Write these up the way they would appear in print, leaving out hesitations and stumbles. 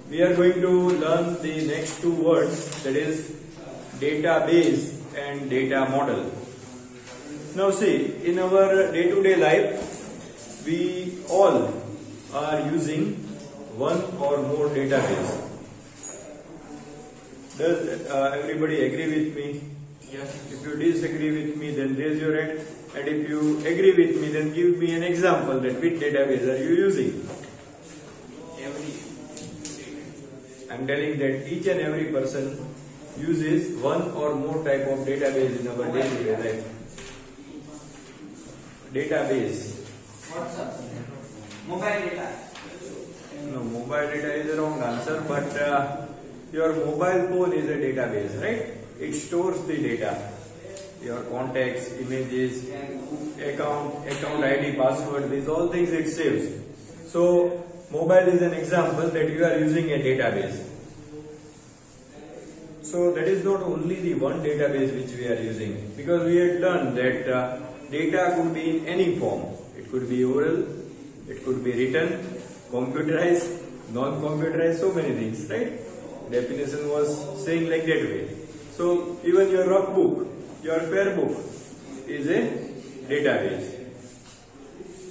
we are going to learn the next two words, that is database and data model. Now see, in our day-to-day life, we all are using one or more database. Does everybody agree with me? Yes. If you disagree with me, then raise your hand. And if you agree with me, then give me an example that which database are you using. I'm telling that each and every person uses one or more type of database in our day-to-day life. Database. What's up? Mobile data. No, mobile data is the wrong answer, but your mobile phone is a database, right? It stores the data. Your contacts, images, account ID, password, these all things it saves. So, mobile is an example that you are using a database. So, that is not only the one database which we are using, because we had learned that data could be in any form. It could be oral, it could be written, computerized, non-computerized, so many things, right? Definition was saying like that way. So, even your rough book, your fair book is a database.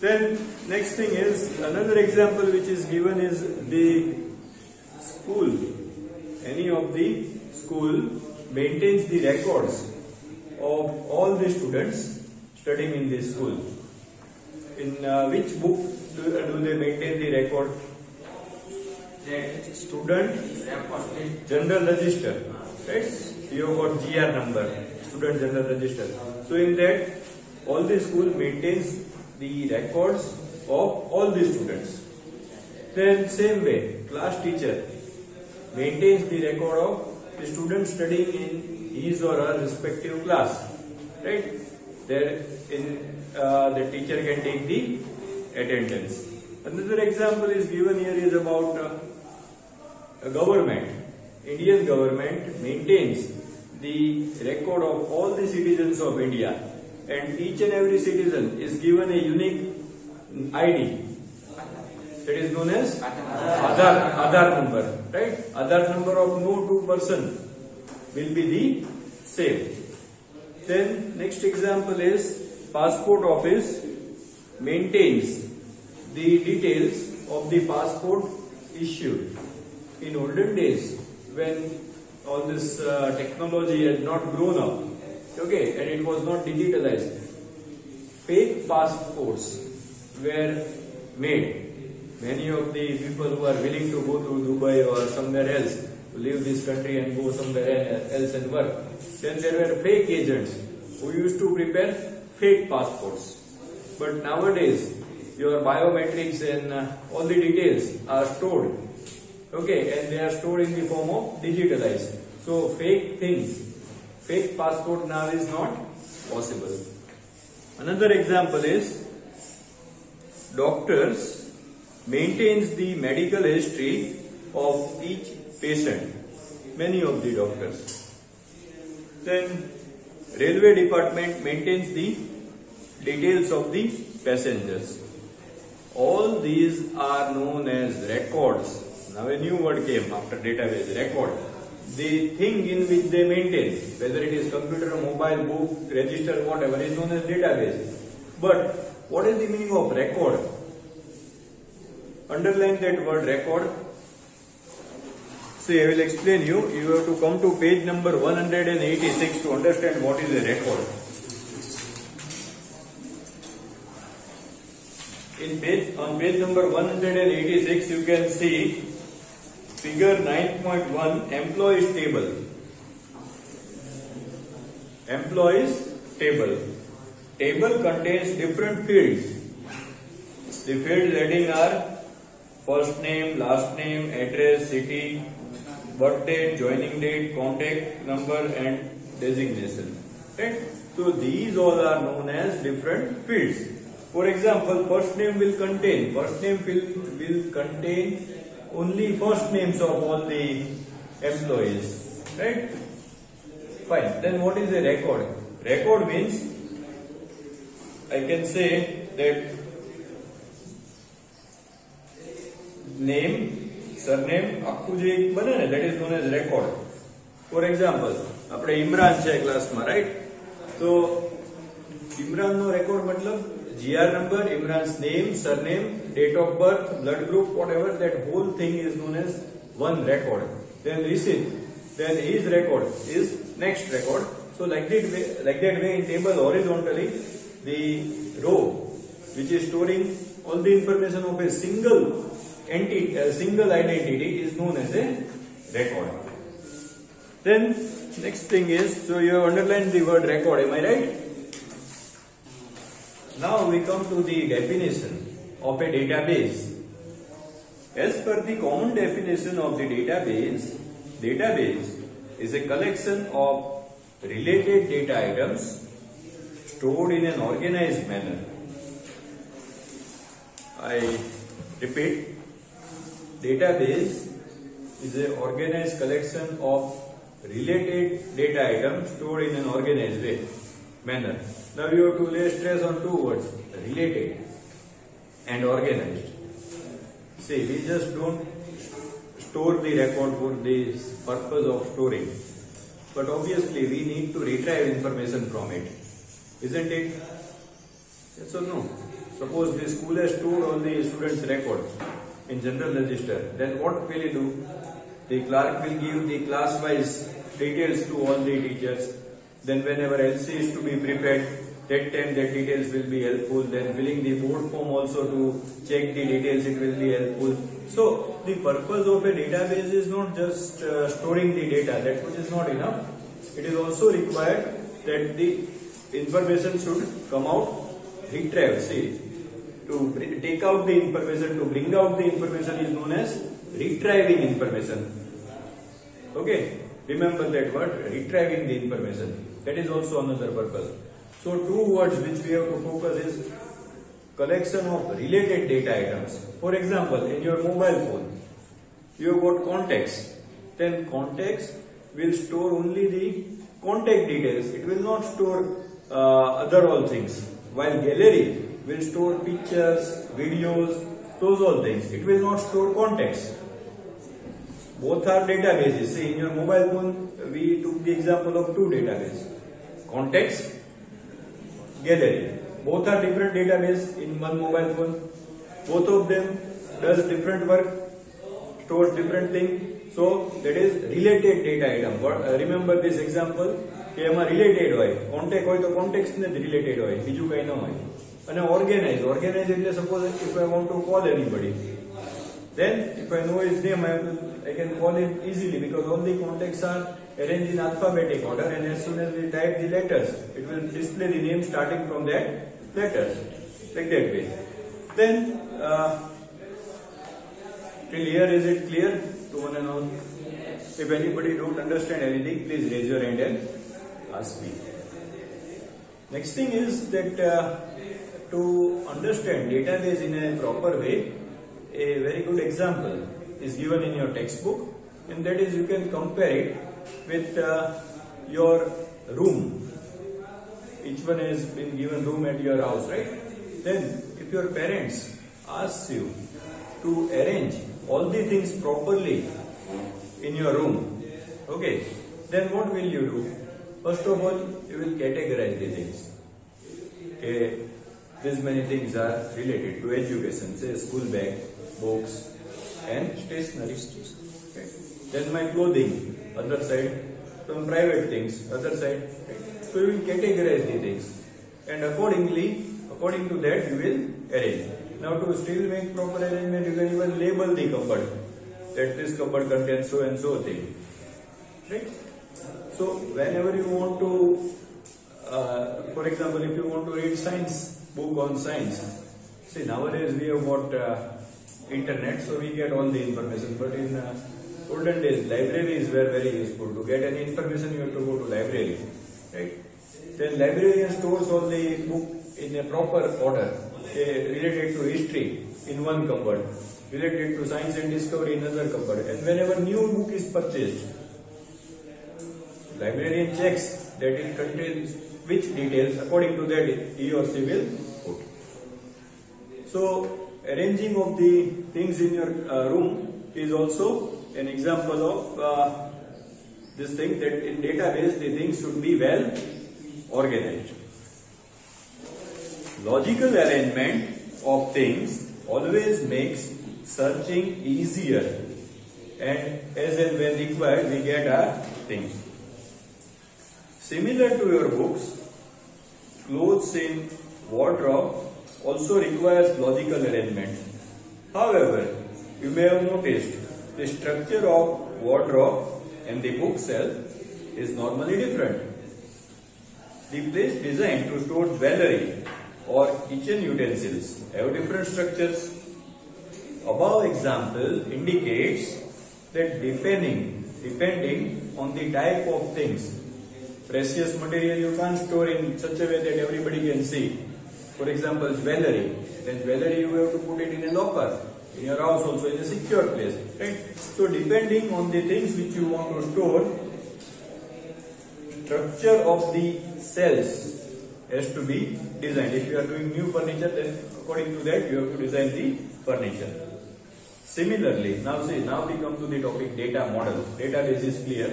Then next thing is another example which is given is the school. Any of the school maintains the records of all the students studying in this school. In which book do they maintain the record? Student General Register, right? You have got GR number, Student General Register. So in that, all the school maintains the records of all the students. Then same way, class teacher maintains the record of the students studying in his or her respective class, right? There in the teacher can take the attendance. Another example is given here is about a government. Indian government maintains the record of all the citizens of India, and each and every citizen is given a unique ID that is known as Aadhaar number, right? Aadhaar number of no two person will be the same. Then next example is passport office maintains the details of the passport issued. In olden days, when all this technology had not grown up, okay, and it was not digitalized, fake passports were made. Many of the people who are willing to go to Dubai or somewhere else, to leave this country and go somewhere else and work, then there were fake agents who used to prepare fake passports. But nowadays, your biometrics and all the details are stored, okay, and they are stored in the form of digitalized. So fake things, fake passport now is not possible. Another example is doctors maintains the medical history of each patient, many of the doctors. Then railway department maintains the details of the passengers. All these are known as records. Now a new word came after database, record. The thing in which they maintain, whether it is computer, mobile, book, register, whatever, is known as database. But what is the meaning of record? Underline that word record. See, I will explain you. You have to come to page number 186 to understand what is a record. On page number 186, you can see figure 9.1, employees table. Employees table. Table contains different fields. The fields heading are first name, last name, address, city, birth date, joining date, contact number, and designation. Right? So these all are known as different fields. For example, first name will contain only first names of all the employees, right? Fine. Then what is a record? Record means I can say that name, surname આખું જે બને ને that is known as record. For example, આપણે ઇમરાન છે ક્લાસમાં, right? તો ઇમરાનનો record મતલબ GR number, Imran's name, surname, date of birth, blood group, whatever, that whole thing is known as one record. Then receipt, then his record is next record. So like that way in table horizontally, the row which is storing all the information of a single entity, a single identity is known as a record. Then next thing is, so you have underlined the word record, am I right? Now we come to the definition of a database. As per the common definition of the database, database is a collection of related data items stored in an organized manner. I repeat, database is an organized collection of related data items stored in an organized manner. Now you have to lay stress on two words, related and organized. See, we just don't store the record for the purpose of storing, but obviously we need to retrieve information from it, isn't it? Yes or no? Suppose the school has stored all the students' records in general register, then what will it do? The clerk will give the class-wise details to all the teachers. Then whenever LC is to be prepared, that time the details will be helpful. Then filling the board form also to check the details, it will be helpful. So the purpose of a database is not just storing the data, that which is not enough. It is also required that the information should come out retrieved. See, to take out the information, to bring out the information is known as retrieving information. Okay, remember that word, retrieving the information. That is also another purpose. So two words which we have to focus is collection of related data items. For example, in your mobile phone, you have got contacts. Then contacts will store only the contact details. It will not store other all things. While gallery will store pictures, videos, those all things. It will not store contacts. Both are databases. See, in your mobile phone, we took the example of two databases. Contacts, gallery. Both are different databases in one mobile phone. Both of them does different work, stores different things. So that is related data item. Remember this example. કે એમાં related હોય, contact હોય તો contact ને related હોય, બીજું કઈ ન હોય. અને ઓર્ગેનાઇઝ એટલે suppose if I want to call anybody, then if I know his name, I can call him easily because all the contacts are arranged in alphabetic order, and as soon as we type the letters, it will display the name starting from that letters, like that way. Then till here is it clear to one and all? If anybody don't understand anything, please raise your hand and ask me. Next thing is that to understand database in a proper way, a very good example is given in your textbook, and that is you can compare it with your room. Each one has been given room at your house, right? Then if your parents ask you to arrange all the things properly in your room, okay, then what will you do? First of all, you will categorize the things. Okay, these many things are related to education, say school bag, books and stationery. Okay. Then my clothing, other side, some private things, other side. Okay. So you will categorize the things, and according to that you will arrange. Now to still make proper arrangement, you can even label the cupboard, that this cupboard contains so and so thing. Right? So whenever you want to, for example, if you want to read science, book on science, see nowadays we have got internet, so we get all the information, but in olden days libraries were very useful. To get any information you have to go to library, right? Then librarian stores all the book in a proper order, related to history in one cupboard, related to science and discovery in another cupboard, and whenever new book is purchased, librarian checks that it contains which details, according to that he or she will put. So arranging of the things in your room is also an example of this thing, that in database the things should be well organized. Logical arrangement of things always makes searching easier, and as and when required we get our things. Similar to your books, clothes in wardrobe also requires logical arrangement. However, you may have noticed the structure of wardrobe and the book shelf is normally different. The place designed to store jewelry or kitchen utensils have different structures. Above example indicates that depending on the type of things, precious material you can't store in such a way that everybody can see. For example, jewelry. Then jewelry you have to put it in a locker. In your house also in a secure place. Right? So depending on the things which you want to store, structure of the cells has to be designed. If you are doing new furniture, then according to that you have to design the furniture. Similarly, now we come to the topic data model. Database is clear.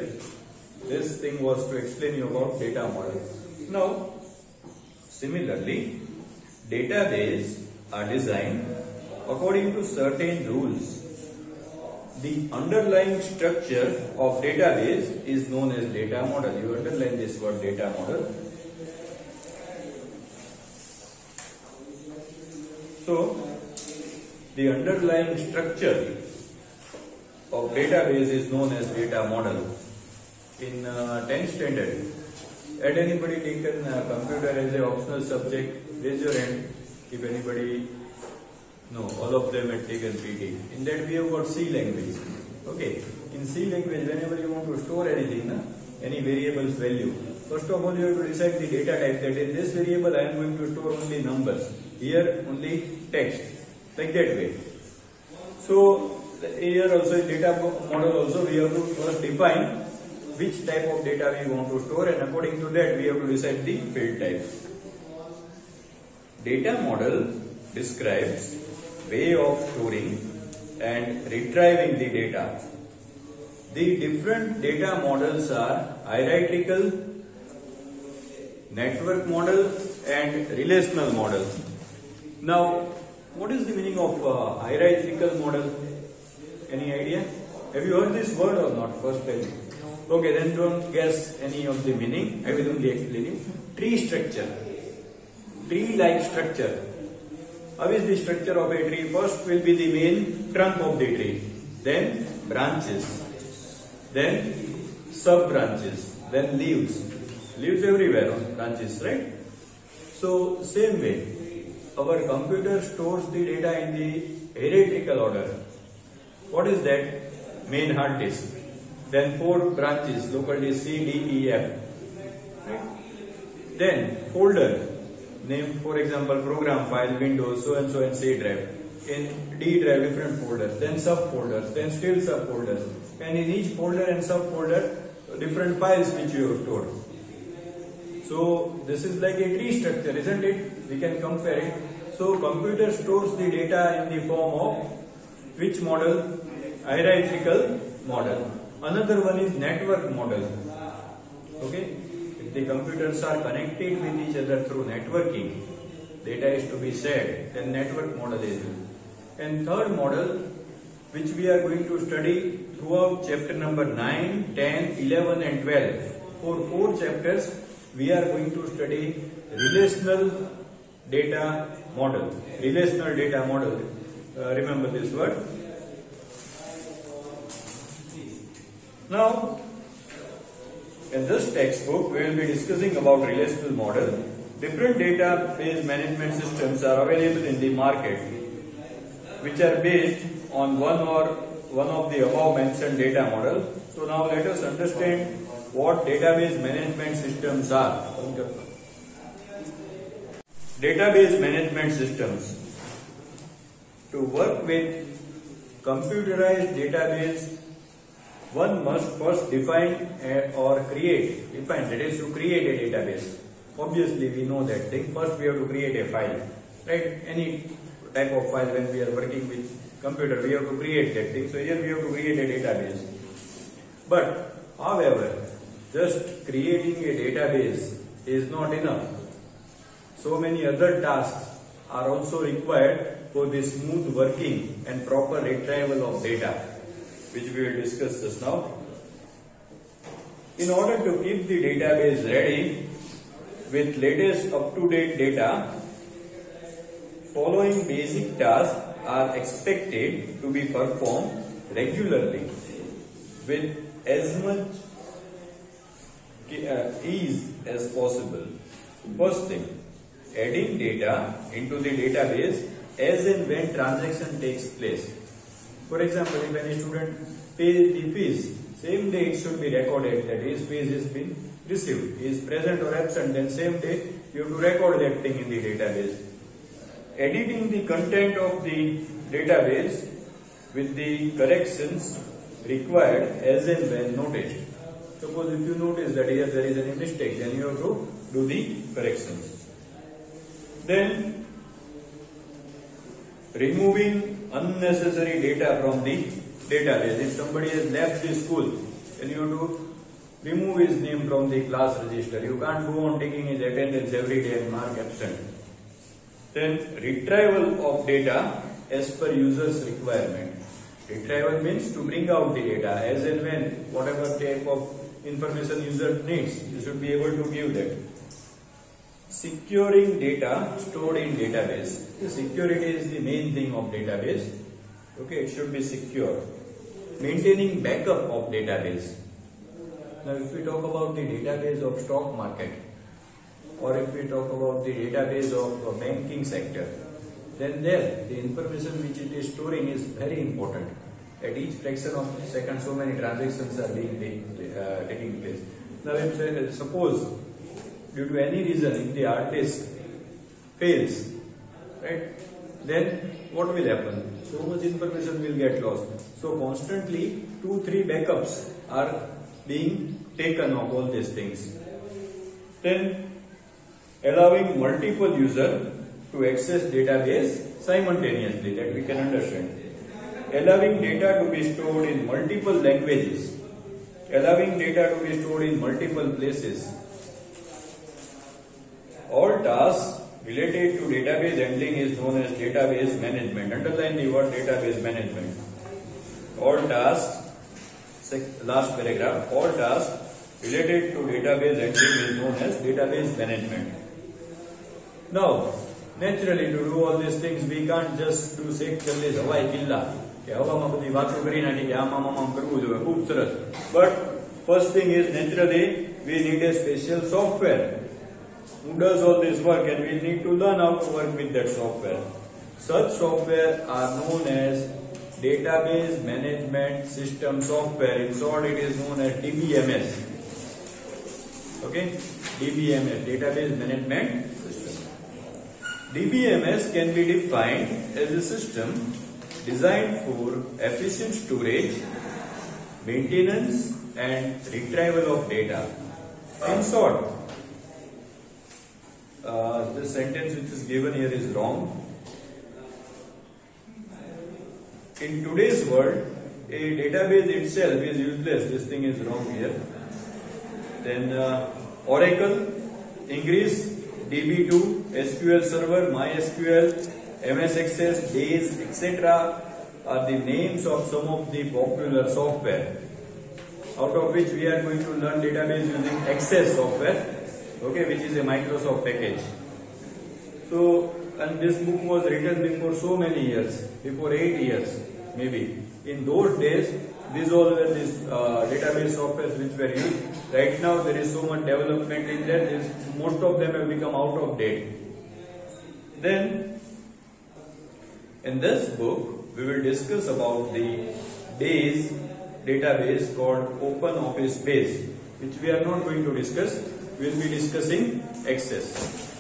This thing was to explain you about data model. Now, similarly, database are designed according to certain rules. The underlying structure of database is known as data model. You underline this word data model. So, the underlying structure of database is known as data model. In 10th standard, had anybody taken computer as an optional subject? Raise your hand if anybody. No, all of them had taken PT. In that we have got C language. Okay, in C language, whenever you want to store anything, any variable's value, first of all you have to decide the data type, that in this variable I am going to store only numbers, here only text, like that way. So here also in data model also we have to first define which type of data we want to store, and according to that we have to decide the field type. Data model describes way of storing and retrieving the data. The different data models are hierarchical, network model and relational model. Now, what is the meaning of hierarchical model? Any idea? Have you heard this word or not? First tell me. Okay, then don't guess any of the meaning. I will only explain you. Tree structure. Tree-like structure. How is the structure of a tree? First will be the main trunk of the tree. Then branches. Then sub-branches. Then leaves. Leaves everywhere on branches, right? So, same way, our computer stores the data in the hierarchical order. What is that? Main hard disk. Then 4 branches, local disk C, D, E, F. Right? Then folder, name for example program file, Windows, so and C drive. In D drive, different folders. Then subfolders, then still subfolders. And in each folder and subfolder, different files which you have stored. So this is like a tree structure, isn't it? We can compare it. So computer stores the data in the form of which model? Hierarchical model. Another one is network model. Okay, if the computers are connected with each other through networking, data is to be shared, then network model is used. And third model, which we are going to study throughout chapter number 9, 10, 11 and 12. For 4 chapters, we are going to study relational data model. Relational data model. Remember this word. Now, in this textbook, we will be discussing about relational model. Different database management systems are available in the market, which are based on one of the above mentioned data model. So now let us understand what database management systems are. Database management systems. To work with computerized database, one must first define or create. Define, that is to create a database. Obviously, we know that thing. First, we have to create a file, right? Any type of file when we are working with computer, we have to create that thing. So here we have to create a database. But however, just creating a database is not enough. So many other tasks are also required for the smooth working and proper retrieval of data, which we will discuss just now. In order to keep the database ready with latest up-to-date data, following basic tasks are expected to be performed regularly with as much ease as possible. First thing, adding data into the database as and when transaction takes place. For example, if any student pays the fees, same day it should be recorded that his fees has been received. He is present or absent, then same day you have to record that thing in the database. Editing the content of the database with the corrections required as and when noticed. Suppose if you notice that here there is any mistake, then you have to do the corrections. Then removing unnecessary data from the database. If somebody has left the school, then you have to remove his name from the class register. You can't go on taking his attendance every day and mark absent. Then retrieval of data as per user's requirement. Retrieval means to bring out the data as and when, whatever type of information user needs, you should be able to give that. Securing data stored in database. The security is the main thing of database. Okay, it should be secure. Maintaining backup of database. Now, if we talk about the database of stock market, or if we talk about the database of banking sector, then there the information which it is storing is very important. At each fraction of a second, so many transactions are being taking place. Now, if suppose due to any reason, if the hard disk fails, right, then what will happen? So much information will get lost. So constantly 2-3 backups are being taken of all these things. Then allowing multiple users to access database simultaneously, that we can understand. Allowing data to be stored in multiple languages. Allowing data to be stored in multiple places. All tasks related to database handling is known as database management. Underline the word database management. All tasks, last paragraph, all tasks related to database handling is known as database management. Now, naturally, to do all these things, we can't just do Sheikh Challis Hawai Killa. હવામાં બધી વાતો કરી નાખી કે આમ કરવું જોઈએ, ખૂબ સરસ. But first thing is, naturally we need a special software who does all this work, and we need to learn how to work with that software. Such software are known as database management system software. In short, it is known as DBMS. Okay, DBMS, database management system. DBMS can be defined as a system designed for efficient storage, maintenance and retrieval of data. In short, the sentence which is given here is wrong. In today's world, a database itself is useless. This thing is wrong here. Then Oracle, Ingres, DB2, SQL Server, MySQL, MS Access, Days, etc. are the names of some of the popular software, out of which we are going to learn database using Access software, okay, which is a Microsoft package. So, and this book was written before so many years, before 8 years maybe. In those days, these all were these database softwares which were used. Right now there is so much development in there, most of them have become out of date. Then, in this book, we will discuss about the Days database called Open Office Base, which we are not going to discuss. We will be discussing Access.